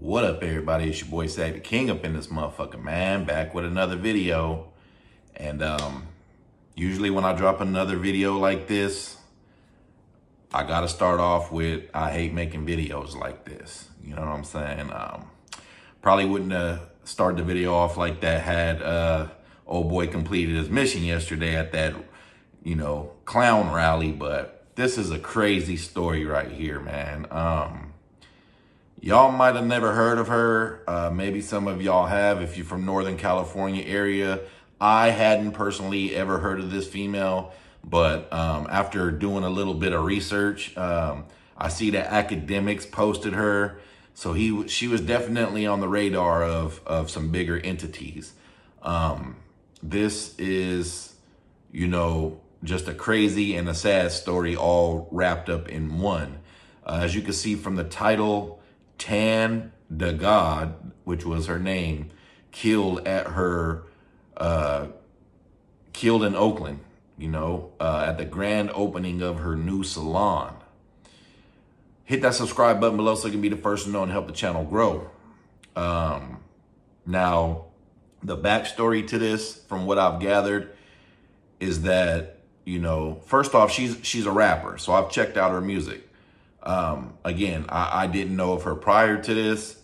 What up, everybody? It's your boy Sag the King up in this motherfucker, man. Back with another video. And usually when I drop another video like this, I gotta start off with, I hate making videos like this. You know what I'm saying? Probably wouldn't have started the video off like that had old boy completed his mission yesterday at that, clown rally. But this is a crazy story right here, man. Y'all might have never heard of her. Maybe some of y'all have if you're from Northern California area. I hadn't personally ever heard of this female, but after doing a little bit of research, I see that academics posted her. So she was definitely on the radar of some bigger entities. This is, just a crazy and a sad story all wrapped up in one. As you can see from the title, lled, which was her name, killed in Oakland, at the grand opening of her new salon. Hit that subscribe button below so you can be the first to know and help the channel grow. Now, the backstory to this, from what I've gathered, is that, first off, she's a rapper, so I've checked out her music. Again, I didn't know of her prior to this,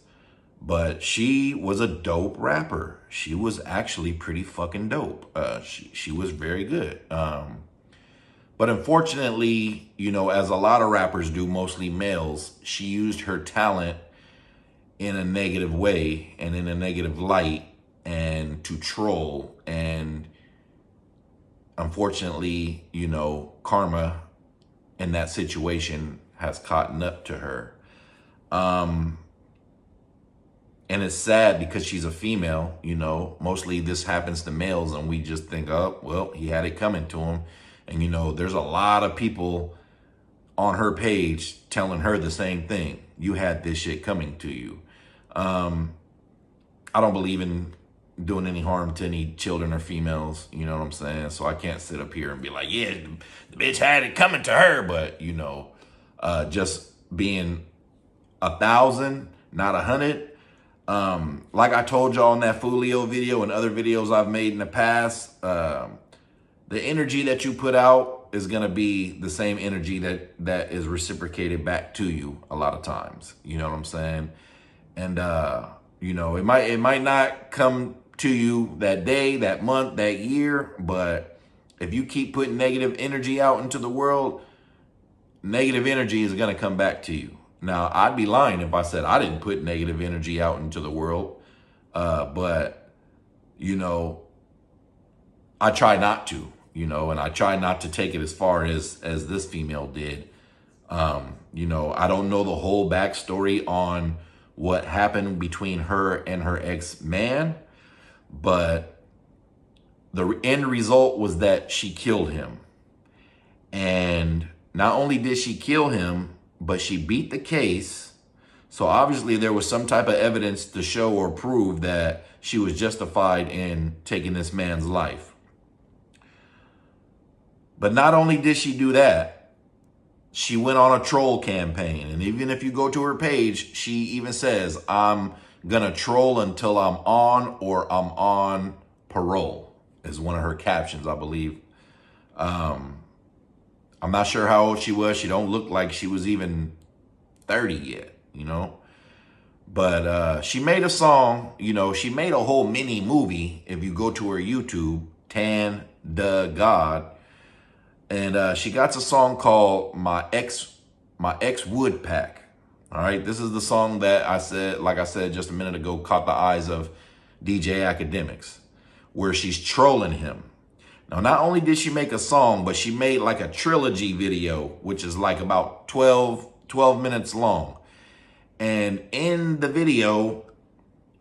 but she was a dope rapper. She was actually pretty fucking dope. She was very good. But unfortunately, as a lot of rappers do, mostly males, she used her talent in a negative way and in a negative light and to troll. And unfortunately, karma in that situation has caught up to her. And it's sad because she's a female, mostly this happens to males and we just think, oh, well, he had it coming to him. And, there's a lot of people on her page telling her the same thing. You had this shit coming to you. I don't believe in doing any harm to any children or females, you know what I'm saying? So I can't sit up here and be like, yeah, the bitch had it coming to her. But, just being 1,000, not 100. Like I told y'all in that Folio video and other videos I've made in the past, the energy that you put out is going to be the same energy that is reciprocated back to you a lot of times. You know what I'm saying? And, it might not come to you that day, that month, that year, but if you keep putting negative energy out into the world, negative energy is going to come back to you. Now, I'd be lying if I said I didn't put negative energy out into the world. But, I try not to, and I try not to take it as far as this female did. I don't know the whole backstory on what happened between her and her ex-man, but the end result was that she killed him. And not only did she kill him, but she beat the case. So obviously there was some type of evidence to show or prove that she was justified in taking this man's life. But not only did she do that, she went on a troll campaign. And even if you go to her page, she even says, I'm gonna troll until I'm on or I'm on parole, is one of her captions, I believe. I'm not sure how old she was. She don't look like she was even 30 yet, But she made a song, she made a whole mini movie. If you go to her YouTube, lled, and she got a song called My Ex Would Pack. All right, this is the song that like I said just a minute ago, caught the eyes of DJ Academics, where she's trolling him. Now, not only did she make a song, but she made like a trilogy video, which is like about 12 minutes long. And in the video,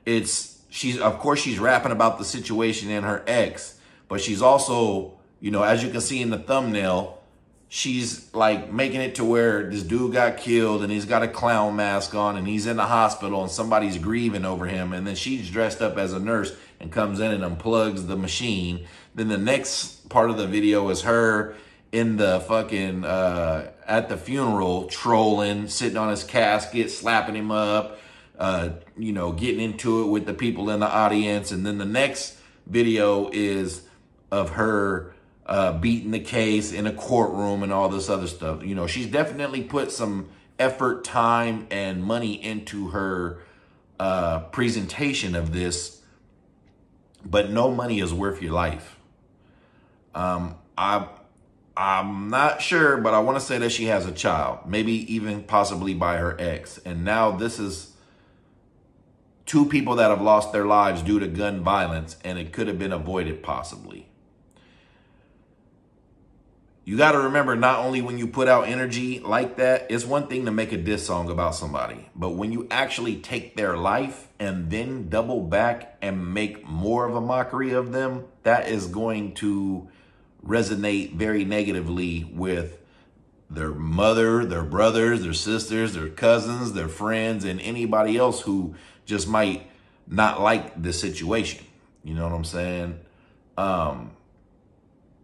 of course, she's rapping about the situation and her ex, but she's also, as you can see in the thumbnail, she's like making it to where this dude got killed and he's got a clown mask on and he's in the hospital and somebody's grieving over him. And then she's dressed up as a nurse and comes in and unplugs the machine. Then the next part of the video is her in the fucking, at the funeral, trolling, sitting on his casket, slapping him up, you know, getting into it with the people in the audience. And then the next video is of her beating the case in a courtroom and all this other stuff. You know, she's definitely put some effort, time, and money into her presentation of this, but no money is worth your life. I'm not sure, but I want to say that she has a child, maybe even possibly by her ex. And now this is 2 people that have lost their lives due to gun violence, and it could have been avoided possibly. You got to remember, not only when you put out energy like that, it's one thing to make a diss song about somebody, but when you actually take their life and then double back and make more of a mockery of them, that is going to resonate very negatively with their mother, their brothers, their sisters, their cousins, their friends, and anybody else who just might not like the situation. You know what I'm saying? And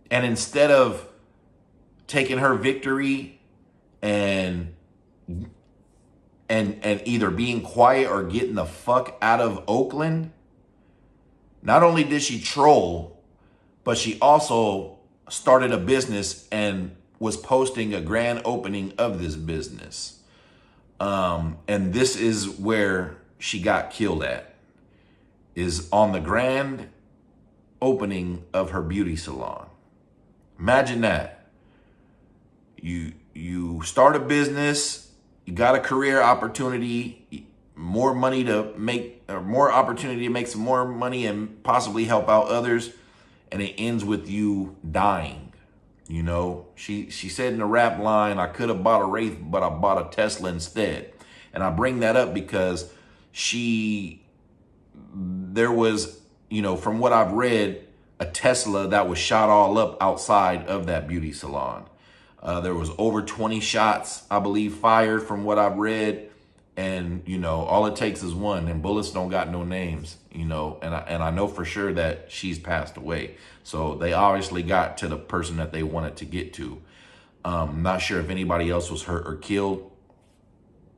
instead of taking her victory and either being quiet or getting the fuck out of Oakland, not only did she troll, but she also started a business and was posting a grand opening of this business. And this is where she got killed at, is on the grand opening of her beauty salon. Imagine that. You start a business, you got a career opportunity, more money to make, or more opportunity to make some more money and possibly help out others, and it ends with you dying. You know, she said in the rap line, I could have bought a Wraith, but I bought a Tesla instead. And I bring that up because there was, you know, from what I've read, a Tesla that was shot all up outside of that beauty salon. There was over 20 shots, I believe, fired from what I've read. And, you know, all it takes is one, and bullets don't got no names, you know, and I know for sure that she's passed away. So they obviously got to the person that they wanted to get to. Not sure if anybody else was hurt or killed.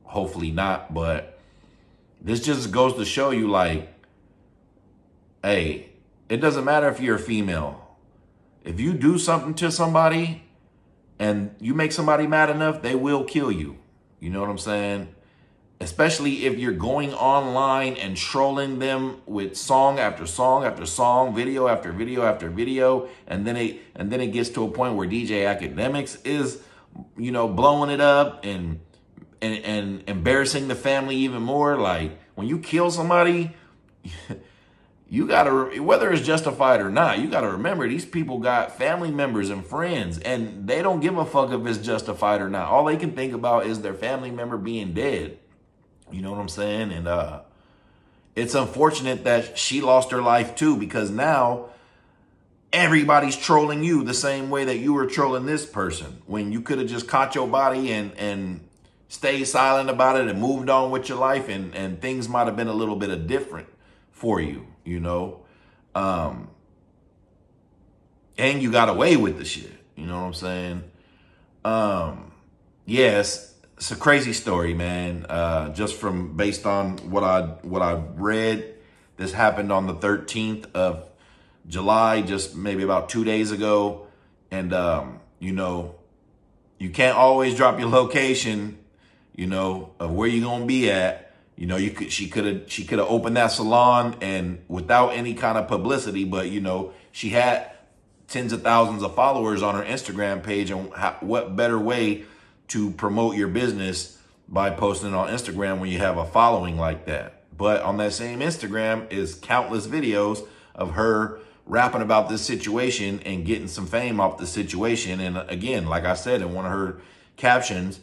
Hopefully not. But this just goes to show you, like, hey, it doesn't matter if you're a female. If you do something to somebody and you make somebody mad enough, they will kill you. You know what I'm saying? Especially if you're going online and trolling them with song after song after song, video after video after video, and then it gets to a point where DJ Academics is, you know, blowing it up and embarrassing the family even more. Like, when you kill somebody, you gotta, whether it's justified or not, you gotta remember these people got family members and friends, and they don't give a fuck if it's justified or not. All they can think about is their family member being dead. You know what I'm saying? And it's unfortunate that she lost her life too, because now everybody's trolling you the same way that you were trolling this person, when you could have just caught your body and stayed silent about it and moved on with your life, and things might have been a little bit of different for you, you know? And you got away with the shit. You know what I'm saying? Yes. It's a crazy story, man. Just from based on what I read, this happened on the 13th of July, just maybe about 2 days ago. And you know, you can't always drop your location, you know, of where you're gonna be at. You know, she could have opened that salon and without any kind of publicity, but you know, she had tens of thousands of followers on her Instagram page, and what better way to promote your business by posting it on Instagram when you have a following like that. But on that same Instagram is countless videos of her rapping about this situation and getting some fame off the situation. And again, like I said, in one of her captions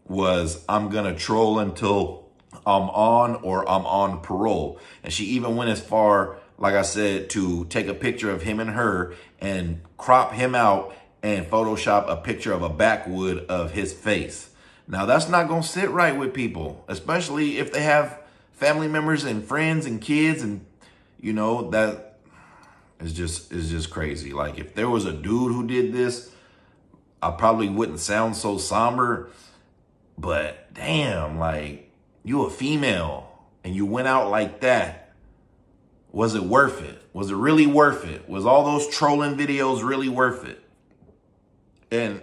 was, I'm gonna troll until I'm on or I'm on parole. And she even went as far, like I said, to take a picture of him and her and crop him out and Photoshop a picture of a backwood of his face. Now, that's not going to sit right with people, especially if they have family members and friends and kids. And, you know, that is just crazy. Like, if there was a dude who did this, I probably wouldn't sound so somber. But damn, like, you a female. and you went out like that, was it worth it? Was it really worth it? Was all those trolling videos really worth it? And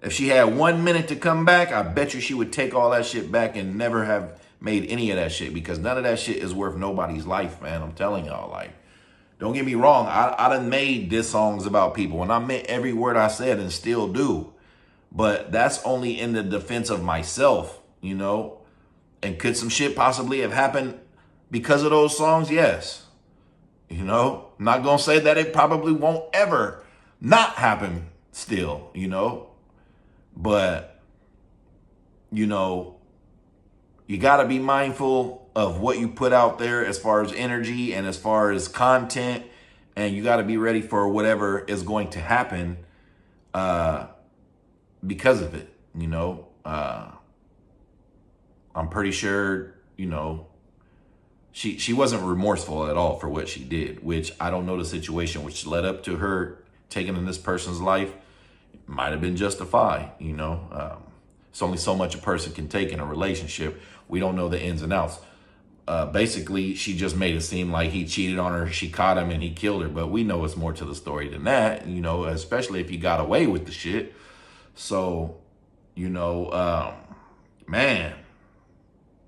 if she had 1 minute to come back, I bet you she would take all that shit back and never have made any of that shit, because none of that shit is worth nobody's life, man. I'm telling y'all, like, don't get me wrong. I done made diss songs about people, and I meant every word I said and still do. But that's only in the defense of myself, you know? And could some shit possibly have happened because of those songs? Yes. You know, I'm not going to say that it probably won't ever not happen still, you know? But, you know, you got to be mindful of what you put out there as far as energy and as far as content. And you got to be ready for whatever is going to happen because of it, you know. I'm pretty sure, you know, she wasn't remorseful at all for what she did, which I don't know the situation which led up to her taking in this person's life. Might have been justified, you know. It's only so much a person can take in a relationship. We don't know the ins and outs. Basically, she just made it seem like he cheated on her, she caught him, and he killed her. But we know it's more to the story than that, you know, especially if you got away with the shit. So, you know, man,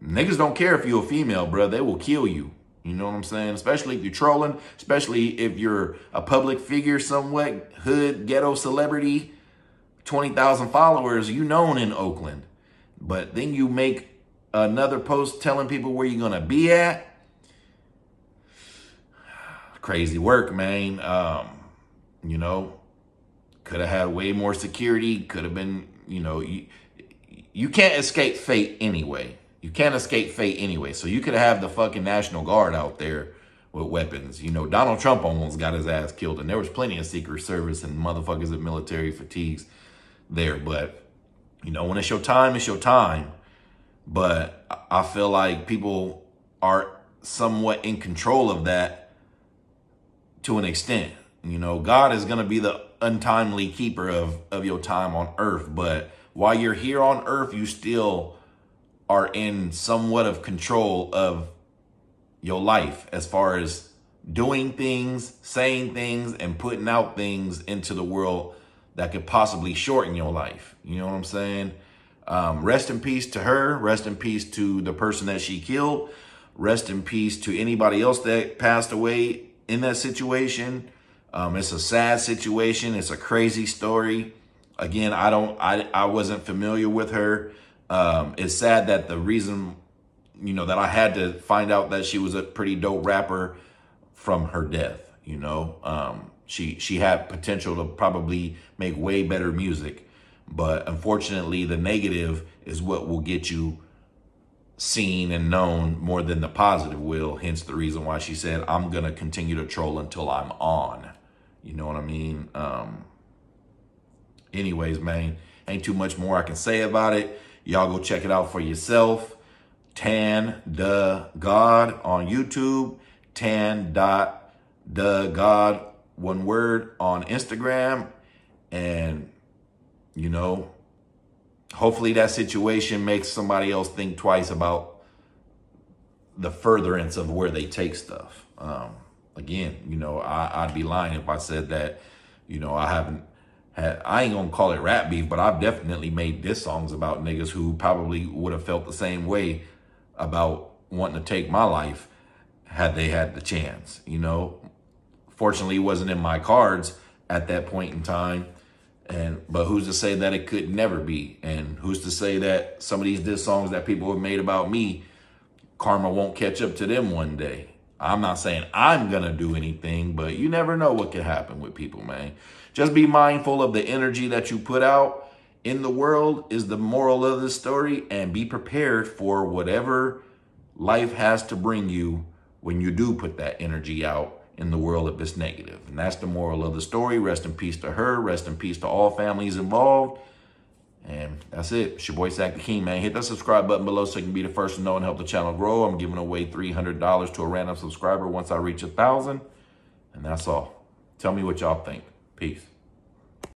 niggas don't care if you're a female, bro. They will kill you. You know what I'm saying? Especially if you're trolling, especially if you're a public figure, somewhat hood, ghetto celebrity, 20,000 followers, you known in Oakland. But then you make another post telling people where you're going to be at. Crazy work, man. You know, could have had way more security. Could have been, you know, you can't escape fate anyway. You can't escape fate anyway. So you could have the fucking National Guard out there with weapons. You know, Donald Trump almost got his ass killed, and there was plenty of Secret Service and motherfuckers in military fatigues there. But, you know, when it's your time, it's your time. But I feel like people are somewhat in control of that to an extent. You know, God is going to be the untimely keeper of your time on earth. But while you're here on earth, you still are in somewhat of control of your life as far as doing things, saying things, and putting out things into the world that could possibly shorten your life. You know what I'm saying? Rest in peace to her. Rest in peace to the person that she killed. Rest in peace to anybody else that passed away in that situation. It's a sad situation. It's a crazy story. Again, I wasn't familiar with her. It's sad that the reason, you know, that I had to find out that she was a pretty dope rapper from her death, you know. She had potential to probably make way better music. But unfortunately, the negative is what will get you seen and known more than the positive will. Hence the reason why she said, I'm going to continue to troll until I'm on. You know what I mean? Anyways, man, ain't too much more I can say about it. Y'all go check it out for yourself. Tan the God on YouTube. Tan.thegod, one word, on Instagram. And, you know, hopefully that situation makes somebody else think twice about the furtherance of where they take stuff. Again, you know, I'd be lying if I said that, you know, I ain't gonna call it rap beef, but I've definitely made diss songs about niggas who probably would have felt the same way about wanting to take my life had they had the chance, you know. Fortunately, it wasn't in my cards at that point in time. But who's to say that it could never be? And who's to say that some of these diss songs that people have made about me, karma won't catch up to them one day? I'm not saying I'm going to do anything, but you never know what could happen with people, man. Just be mindful of the energy that you put out in the world is the moral of the story, and be prepared for whatever life has to bring you when you do put that energy out in the world if it's negative. And that's the moral of the story. Rest in peace to her. Rest in peace to all families involved. And that's it. It's your boy, Sack the King, man. Hit that subscribe button below so you can be the first to know and help the channel grow. I'm giving away $300 to a random subscriber once I reach 1,000. And that's all. Tell me what y'all think. Peace.